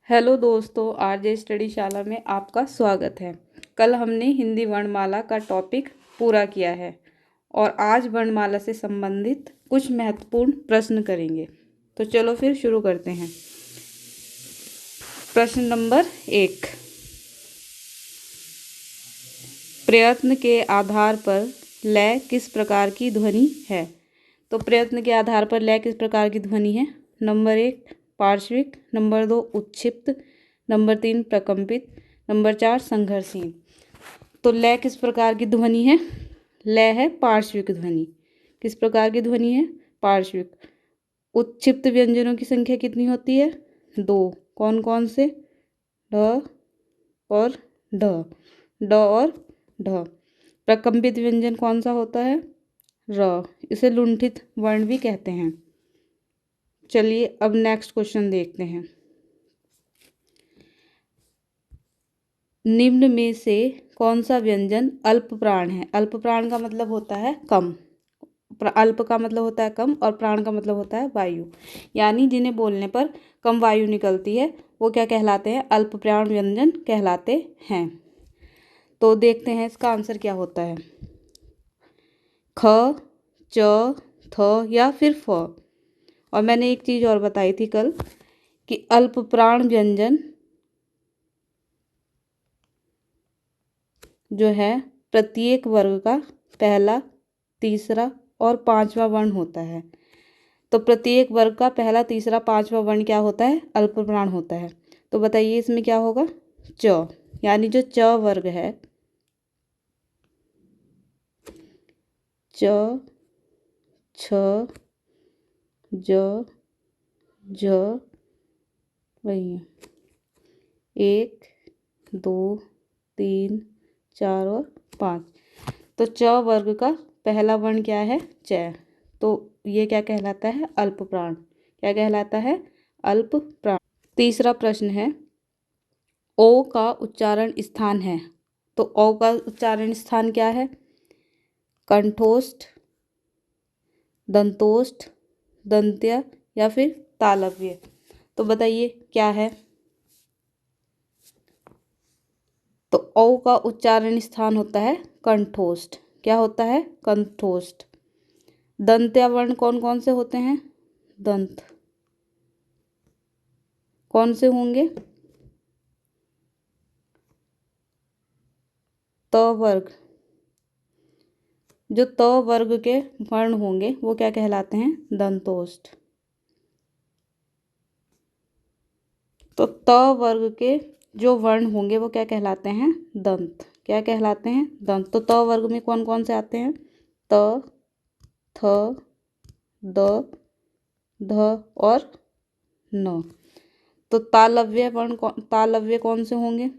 Hello दोस्तों, RJ study शाला में आपका स्वागत है। कल हमने हिंदी वर्णमाला का टॉपिक पूरा किया है और आज वर्णमाला से संबंधित कुछ महत्वपूर्ण प्रश्न करेंगे। तो चलो फिर शुरू करते हैं। प्रश्न नंबर 1, प्रयत्न के आधार पर लय किस प्रकार की ध्वनि है? तो प्रयत्न के आधार पर लय किस प्रकार की ध्वनि है? नंबर 1 पार्श्विक, नंबर 2 उच्छिप्त, नंबर 3 प्रकंपित, नंबर 4 संघर्षहीन। तो लय किस प्रकार की ध्वनि है? लय है पार्श्विक ध्वनि। किस प्रकार की ध्वनि है? पार्श्विक। उच्छिप्त व्यंजनों की संख्या कितनी होती है? 2। कौन कौन से? ढ और ढ, ड और ढ। प्रकंपित व्यंजन कौन सा होता है? र। इसे लुंठित वर्ण भी कहते हैं। चलिए अब नेक्स्ट क्वेश्चन देखते हैं। निम्न में से कौन सा व्यंजन अल्प प्राण है? अल्प प्राण का मतलब होता है कम। अल्प का मतलब होता है कम और प्राण का मतलब होता है वायु, यानी जिन्हें बोलने पर कम वायु निकलती है वो क्या कहलाते हैं? अल्प प्राण व्यंजन कहलाते हैं। तो देखते हैं इसका आंसर क्या होता है। ख, च, थ या फिर फ। और मैंने एक चीज़ और बताई थी कल कि अल्प प्राण व्यंजन जो है प्रत्येक वर्ग का पहला, तीसरा और पांचवा वर्ण होता है। तो प्रत्येक वर्ग का पहला, तीसरा, पांचवा वर्ण क्या होता है? अल्प प्राण होता है। तो बताइए इसमें क्या होगा? च, यानी जो च वर्ग है, च, छ, ज, झ, वही है 1, 2, 3, 4 और 5। तो च वर्ग का पहला वर्ण क्या है? च। तो ये क्या कहलाता है? अल्प प्राण। क्या कहलाता है? अल्प प्राण। तीसरा प्रश्न है, ओ का उच्चारण स्थान है। तो ओ का उच्चारण स्थान क्या है? कंठोष्ठ, दंतोष्ठ, दंत्य या फिर तालव्य। तो बताइए क्या है? तो ओ का उच्चारण स्थान होता है कंठोष्ठ। क्या होता है? कंठोष्ठ। दंत्य वर्ण कौन कौन से होते हैं? दंत। कौन से होंगे? त वर्ग। जो त वर्ग के वर्ण होंगे वो क्या कहलाते हैं? दंतोष्ठ। तो त वर्ग के जो वर्ण होंगे वो क्या कहलाते हैं? दंत। क्या कहलाते हैं? दंत। तो त वर्ग में कौन कौन से आते हैं? त, थ, द, ध और न। तो तालव्य कौन से होंगे?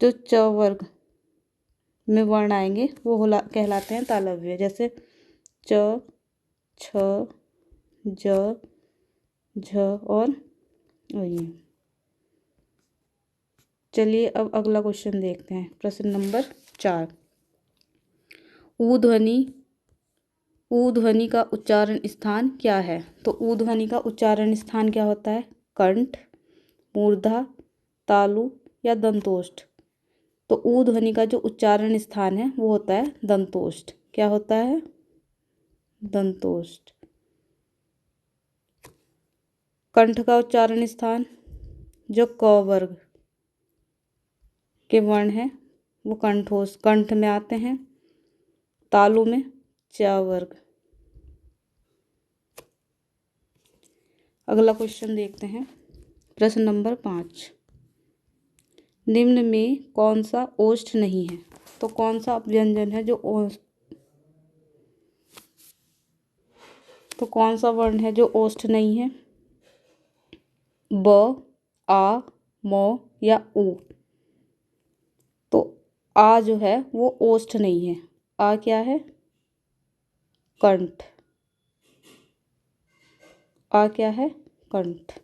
जो च वर्ग में वर्ण आएंगे वो कहलाते हैं तालव्य। जैसे च, छ, ज, झ और ये। चलिए अब अगला क्वेश्चन देखते हैं। प्रश्न नंबर 4, ऊ ध्वनि। ऊ ध्वनि का उच्चारण स्थान क्या है? तो ऊ ध्वनि का उच्चारण स्थान क्या होता है? कंठ, मूर्धा, तालु या दंतोष्ठ। तो ऊ ध्वनि का जो उच्चारण स्थान है वो होता है दंतोष्ठ। क्या होता है? दंतोष्ठ। कंठ का उच्चारण स्थान, जो क वर्ग के वर्ण है वो कंठ में आते हैं। तालु में च वर्ग। अगला क्वेश्चन देखते हैं। प्रश्न नंबर 5, निम्न में कौन सा ओष्ठ नहीं है? तो कौन सा व्यंजन है जो तो कौन सा वर्ण है जो ओष्ठ नहीं है? ब, आ, मो या उ। तो आ जो है वो ओष्ठ नहीं है। आ क्या है? कंठ। आ क्या है? कंठ।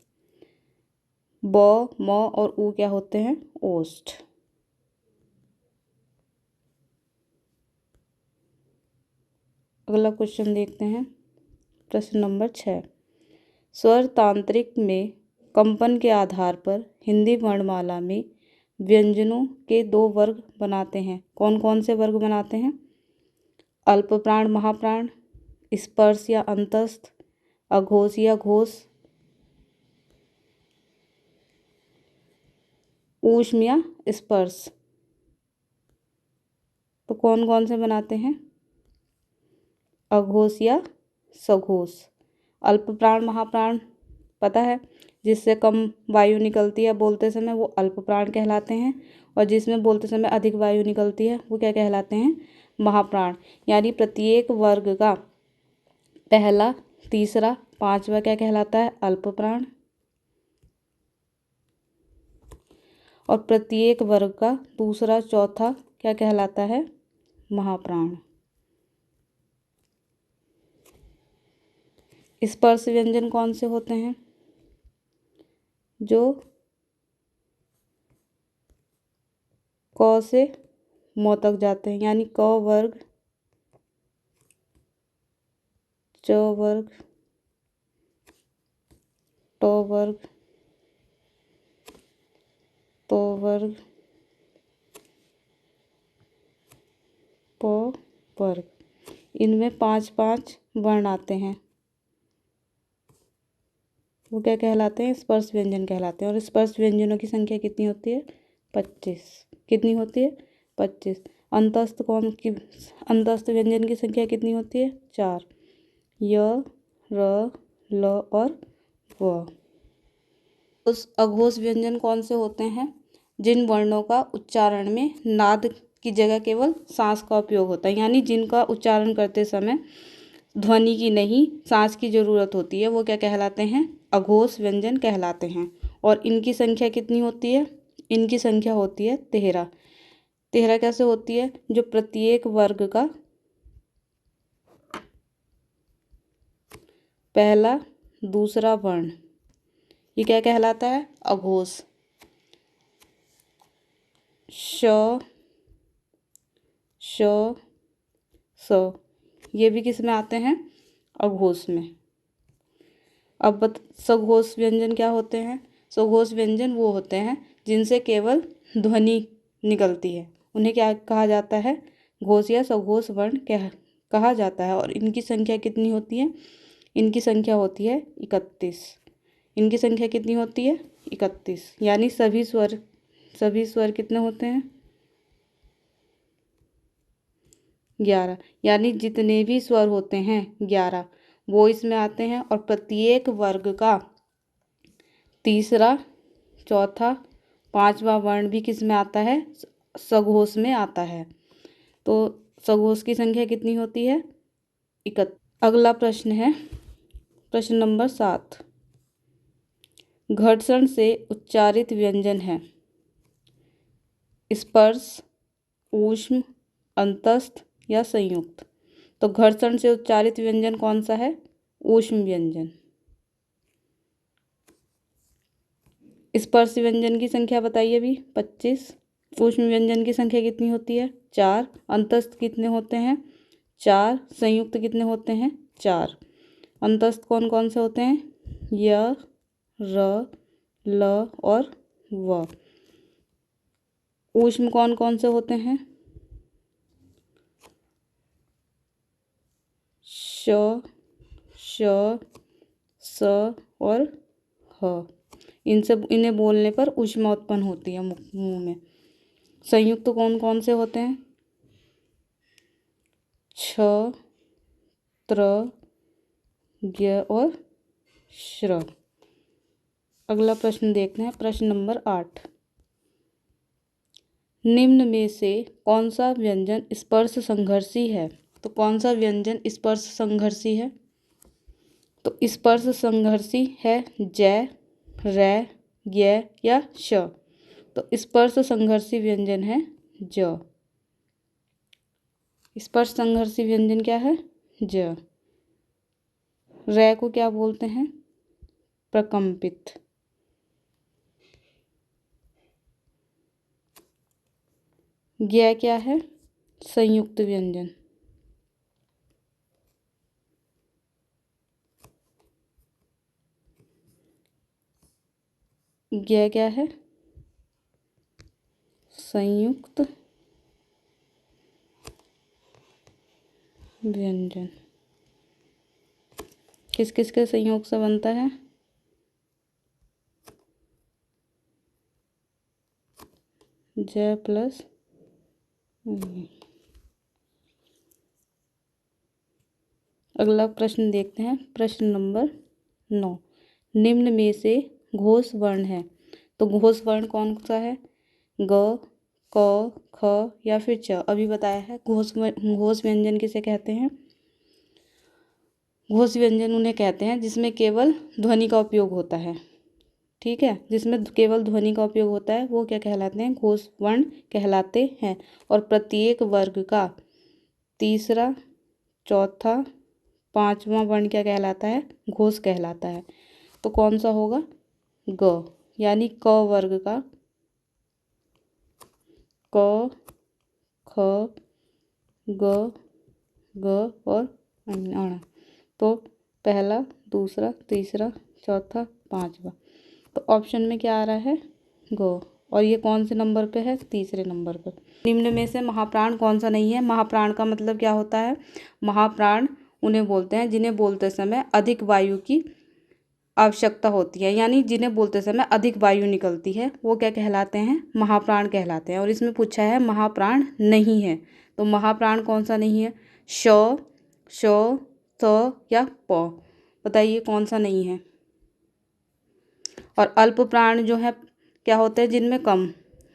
ब, म और उ क्या होते हैं? ओष्ठ। अगला क्वेश्चन देखते हैं, प्रश्न नंबर 6। स्वर तांत्रिक में कंपन के आधार पर हिंदी वर्णमाला में व्यंजनों के 2 वर्ग बनाते हैं। कौन कौन से वर्ग बनाते हैं? अल्प प्राण महाप्राण, स्पर्श या अंतस्थ, अघोष या घोष, ऊष्म या स्पर्श। तो कौन कौन से बनाते हैं? अघोष या सघोष। अल्प प्राण महाप्राण पता है, जिससे कम वायु निकलती है बोलते समय वो अल्प प्राण कहलाते हैं, और जिसमें बोलते समय अधिक वायु निकलती है वो क्या कहलाते हैं? महाप्राण। यानी प्रत्येक वर्ग का पहला, तीसरा, पांचवा क्या कहलाता है? अल्प प्राण, और प्रत्येक वर्ग का दूसरा, चौथा क्या कहलाता है? महाप्राण। स्पर्श व्यंजन कौन से होते हैं? जो क से म तक जाते हैं, यानी क वर्ग, च वर्ग, ट वर्ग, त वर्ग, प वर्ग। इनमें 5-5 वर्ण आते हैं, वो क्या कहलाते हैं? स्पर्श व्यंजन कहलाते हैं। और स्पर्श व्यंजनों की संख्या कितनी होती है? 25। कितनी होती है? 25। अंतस्थ व्यंजन की संख्या कितनी होती है? 4। य, र, ल और व। उस अघोष व्यंजन कौन से होते हैं? जिन वर्णों का उच्चारण में नाद की जगह केवल सांस का उपयोग होता है, यानी जिनका उच्चारण करते समय ध्वनि की नहीं सांस की जरूरत होती है, वो क्या कहलाते हैं? अघोष व्यंजन कहलाते हैं। और इनकी संख्या कितनी होती है? इनकी संख्या होती है 13। 13 कैसे होती है? जो प्रत्येक वर्ग का पहला, दूसरा वर्ण, ये क्या कहलाता है? अघोष। श, श, स, ये भी किस में आते हैं? अघोष में। अब सघोष व्यंजन क्या होते हैं? सघोष व्यंजन वो होते हैं जिनसे केवल ध्वनि निकलती है, उन्हें क्या कहा जाता है? घोष या सघोष वर्ण कहा जाता है। और इनकी संख्या कितनी होती है? इनकी संख्या होती है 31। इनकी संख्या कितनी होती है? 31। यानी सभी स्वर कितने होते हैं? 11। यानी जितने भी स्वर होते हैं 11 वो इसमें आते हैं। और प्रत्येक वर्ग का तीसरा, चौथा, पांचवा वर्ण भी किस में आता है? सघोष में आता है। तो सघोष की संख्या कितनी होती है? 31। अगला प्रश्न है प्रश्न नंबर 7। घर्षण से उच्चारित व्यंजन है स्पर्श, ऊष्म, अंतस्थ या संयुक्त। तो घर्षण से उच्चारित व्यंजन कौन सा है? ऊष्म व्यंजन। स्पर्श व्यंजन की संख्या बताइए अभी? 25। ऊष्म व्यंजन की संख्या कितनी होती है? 4। अंतस्थ कितने होते हैं? 4। संयुक्त कितने होते हैं? 4। अंतस्थ कौन कौन से होते हैं? य, र, ल और व। ऊष्म कौन कौन से होते हैं? श, श, स और ह। इन्हें बोलने पर ऊष्मा उत्पन्न होती है मुंह में। संयुक्त कौन कौन से होते हैं? छ, त्र, ज्ञ और श्र। अगला प्रश्न देखते हैं, प्रश्न नंबर 8। निम्न में से कौन सा व्यंजन स्पर्श संघर्षी है? तो कौन सा व्यंजन स्पर्श संघर्षी है? तो स्पर्श संघर्षी है जय, रै, य या श। तो स्पर्श संघर्षी व्यंजन है ज। स्पर्श संघर्षी व्यंजन क्या है? ज। रै को क्या बोलते हैं? प्रकंपित। ज्ञ क्या है? संयुक्त व्यंजन। यह क्या है? संयुक्त व्यंजन किस किस के संयोग से बनता है? ज प्लस अगला प्रश्न देखते हैं। प्रश्न नंबर 9, निम्न में से घोष वर्ण है तो घोष वर्ण कौन सा है? ग, क, ख या फिर च। अभी बताया है घोष व्यंजन किसे कहते हैं? घोष व्यंजन उन्हें कहते हैं जिसमें केवल ध्वनि का उपयोग होता है। ठीक है, जिसमें केवल ध्वनि का उपयोग होता है वो क्या कहलाते हैं? घोष वर्ण कहलाते हैं। और प्रत्येक वर्ग का तीसरा, चौथा, पांचवा वर्ण क्या कहलाता है? घोष कहलाता है। तो कौन सा होगा? ग, यानी क वर्ग का क, ख, ग, ग और अण। तो पहला, दूसरा, तीसरा, चौथा, पांचवा। तो ऑप्शन में क्या आ रहा है? ग। और ये कौन से नंबर पे है? तीसरे नंबर पर। निम्न में से महाप्राण कौन सा नहीं है? महाप्राण का मतलब क्या होता है? महाप्राण उन्हें बोलते हैं जिन्हें बोलते समय अधिक वायु की आवश्यकता होती है, यानी जिन्हें बोलते समय अधिक वायु निकलती है वो क्या कहलाते हैं? महाप्राण कहलाते हैं। और इसमें पूछा है महाप्राण नहीं है, तो महाप्राण कौन सा नहीं है? श, श, स या प। बताइए कौन सा नहीं है? और अल्प प्राण जो है क्या होते हैं? जिनमें कम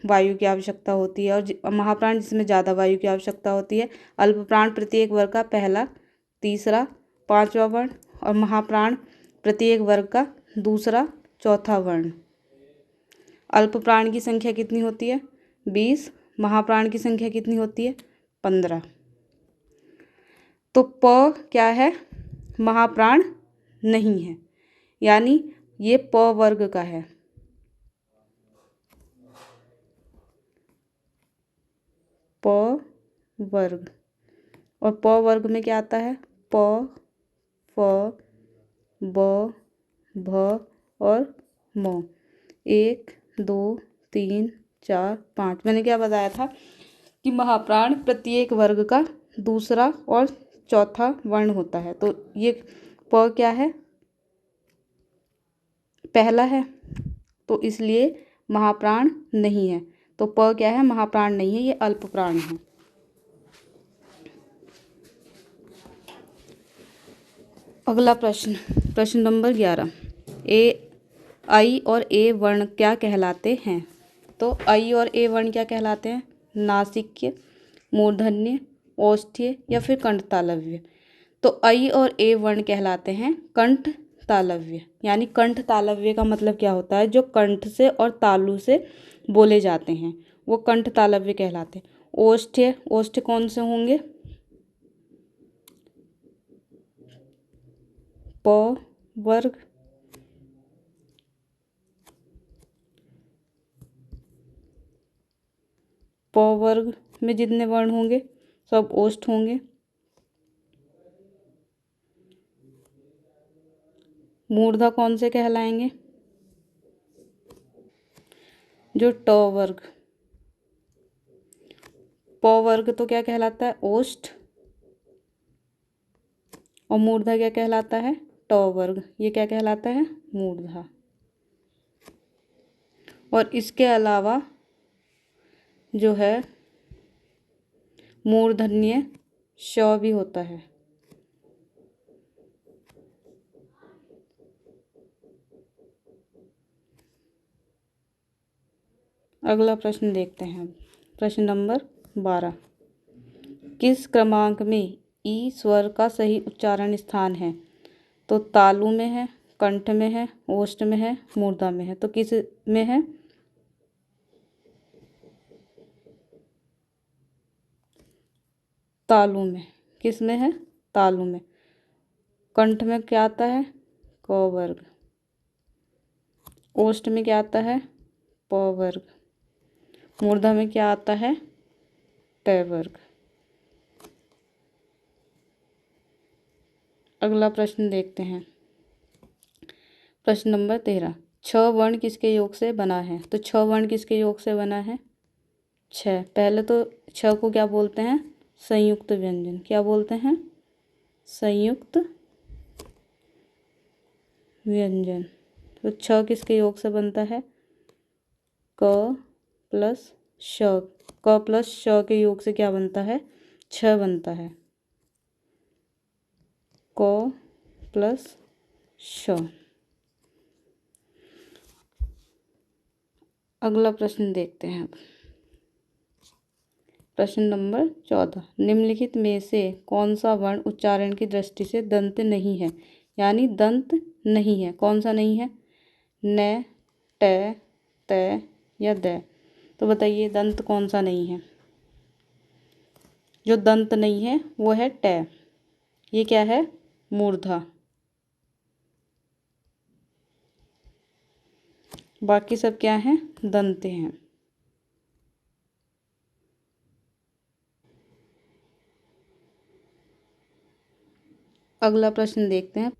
वायु की आवश्यकता होती है। और महाप्राण जिसमें ज़्यादा वायु की आवश्यकता होती है। अल्प प्राण प्रत्येक वर्ग का पहला, तीसरा, पांचवा वर्ण और महाप्राण प्रत्येक वर्ग का दूसरा, चौथा वर्ण। अल्प प्राण की संख्या कितनी होती है? 20। महाप्राण की संख्या कितनी होती है? 15। तो प क्या है? महाप्राण नहीं है, यानी ये प वर्ग का है। प वर्ग। और प वर्ग में क्या आता है? प, फ, ब, भ और म। 1, 2, 3, 4, 5। मैंने क्या बताया था कि महाप्राण प्रत्येक वर्ग का दूसरा और चौथा वर्ण होता है। तो ये प क्या है? पहला है, तो इसलिए महाप्राण नहीं है। तो प क्या है? महाप्राण नहीं है, ये अल्प प्राण है। अगला प्रश्न, प्रश्न नंबर 11, आई और ए वर्ण क्या कहलाते हैं? तो आई और ए वर्ण क्या कहलाते हैं? नासिक्य, मूर्धन्य, औष्ठ्य या फिर कंठ तालव्य। तो आई और ए वर्ण कहलाते हैं कंठ तालव्य। यानी कंठ तालव्य का मतलब क्या होता है? जो कंठ से और तालु से बोले जाते हैं वो कंठ तालव्य कहलाते हैं। औष्ठ्य, औष्ठ्य कौन से होंगे? प वर्ग, प वर्ग में जितने वर्ण होंगे सब ओष्ठ होंगे। मूर्धा कौन से कहलाएंगे? जो ट वर्ग। प वर्ग तो क्या कहलाता है? ओष्ठ। और मूर्धा क्या कहलाता है? ट वर्ग। ये क्या कहलाता है? मूर्धा। और इसके अलावा जो है मूर्धन्य श भी होता है। अगला प्रश्न देखते हैं। प्रश्न नंबर 12, किस क्रमांक में ई स्वर का सही उच्चारण स्थान है? तो तालु में है, कंठ में है, ओष्ठ में है, मूर्धा में है। तो किस में है? तालु में। किस में है? तालु में। कंठ में क्या आता है? क वर्ग। ओष्ठ में क्या आता है? प वर्ग। मूर्धा में क्या आता है? ट वर्ग। अगला प्रश्न देखते हैं। प्रश्न नंबर 13, छह वर्ण किसके योग से बना है? तो छह वर्ण किसके योग से बना है? छह। पहले तो छह को क्या बोलते हैं? संयुक्त व्यंजन। क्या बोलते हैं? संयुक्त व्यंजन। तो छह किसके योग से बनता है? क प्लस श। क प्लस श के योग से क्या बनता है? छह बनता है। क प्लस श। अगला प्रश्न देखते हैं अब। प्रश्न नंबर 14। निम्नलिखित में से कौन सा वर्ण उच्चारण की दृष्टि से दंत नहीं है? यानी दंत नहीं है। कौन सा नहीं है? न, ट, त या द। तो बताइए दंत कौन सा नहीं है? जो दंत नहीं है वो है ट। ये क्या है? मूर्धा। बाकी सब क्या हैं? दंते हैं। अगला प्रश्न देखते हैं।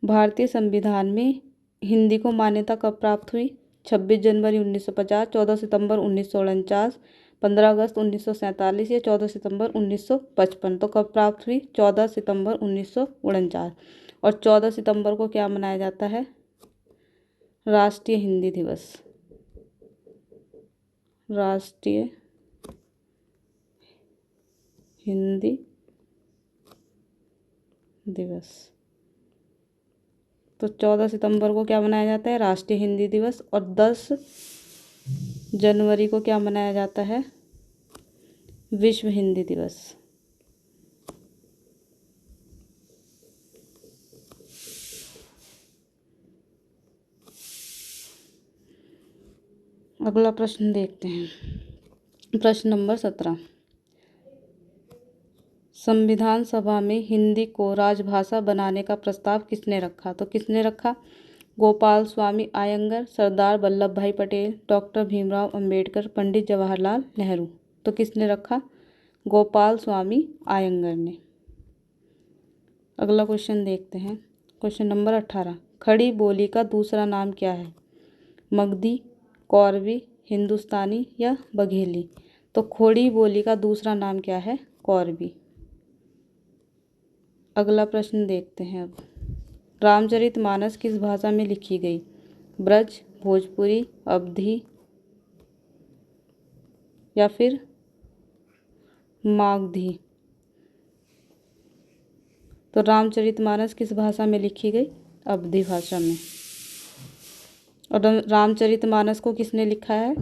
भारतीय संविधान में हिंदी को मान्यता कब प्राप्त हुई? 26 जनवरी 1950, 14 सितंबर 1949, 15 अगस्त 1947 या 14 सितंबर 1955। तो कब प्राप्त हुई? 14 सितंबर 1949। और 14 सितंबर को क्या मनाया जाता है? राष्ट्रीय हिंदी दिवस। राष्ट्रीय हिंदी दिवस। तो 14 सितंबर को क्या मनाया जाता है? राष्ट्रीय हिंदी दिवस। और 10 जनवरी को क्या मनाया जाता है? विश्व हिंदी दिवस। अगला प्रश्न देखते हैं। प्रश्न नंबर 17। संविधान सभा में हिंदी को राजभाषा बनाने का प्रस्ताव किसने रखा? तो किसने रखा? गोपाल स्वामी अयंगर, सरदार वल्लभ भाई पटेल, डॉक्टर भीमराव अंबेडकर, पंडित जवाहरलाल नेहरू। तो किसने रखा? गोपाल स्वामी अयंगर ने। अगला क्वेश्चन देखते हैं। Question number 18। खड़ी बोली का दूसरा नाम क्या है? मगधी, कौरवी, हिंदुस्तानी या बघेली। तो खड़ी बोली का दूसरा नाम क्या है? कौरवी। अगला प्रश्न देखते हैं अब। रामचरितमानस किस भाषा में लिखी गई? ब्रज, भोजपुरी, अवधी या फिर मागधी। तो रामचरितमानस किस भाषा में लिखी गई? अवधी भाषा में। और रामचरितमानस को किसने लिखा है?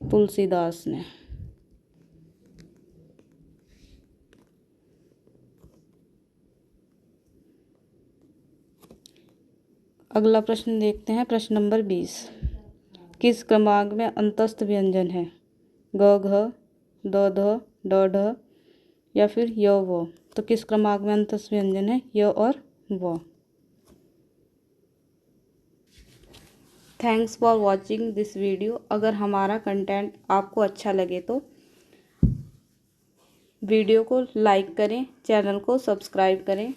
तुलसीदास ने। अगला प्रश्न देखते हैं। प्रश्न नंबर 20। किस क्रमांक में अंतस्थ व्यंजन है? ग, घ, द, ध, ड, ढ या फिर य, व। तो किस क्रमांक में अंतस्थ व्यंजन है? य और व। Thanks for watching this video. अगर हमारा कंटेंट आपको अच्छा लगे तो वीडियो को लाइक करें, चैनल को सब्सक्राइब करें।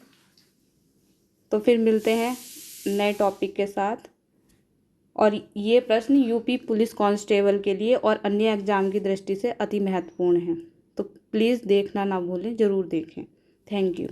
तो फिर मिलते हैं नए टॉपिक के साथ। और ये प्रश्न यूपी पुलिस कांस्टेबल के लिए और अन्य एग्जाम की दृष्टि से अति महत्वपूर्ण है। तो प्लीज़ देखना ना भूलें, ज़रूर देखें। Thank you.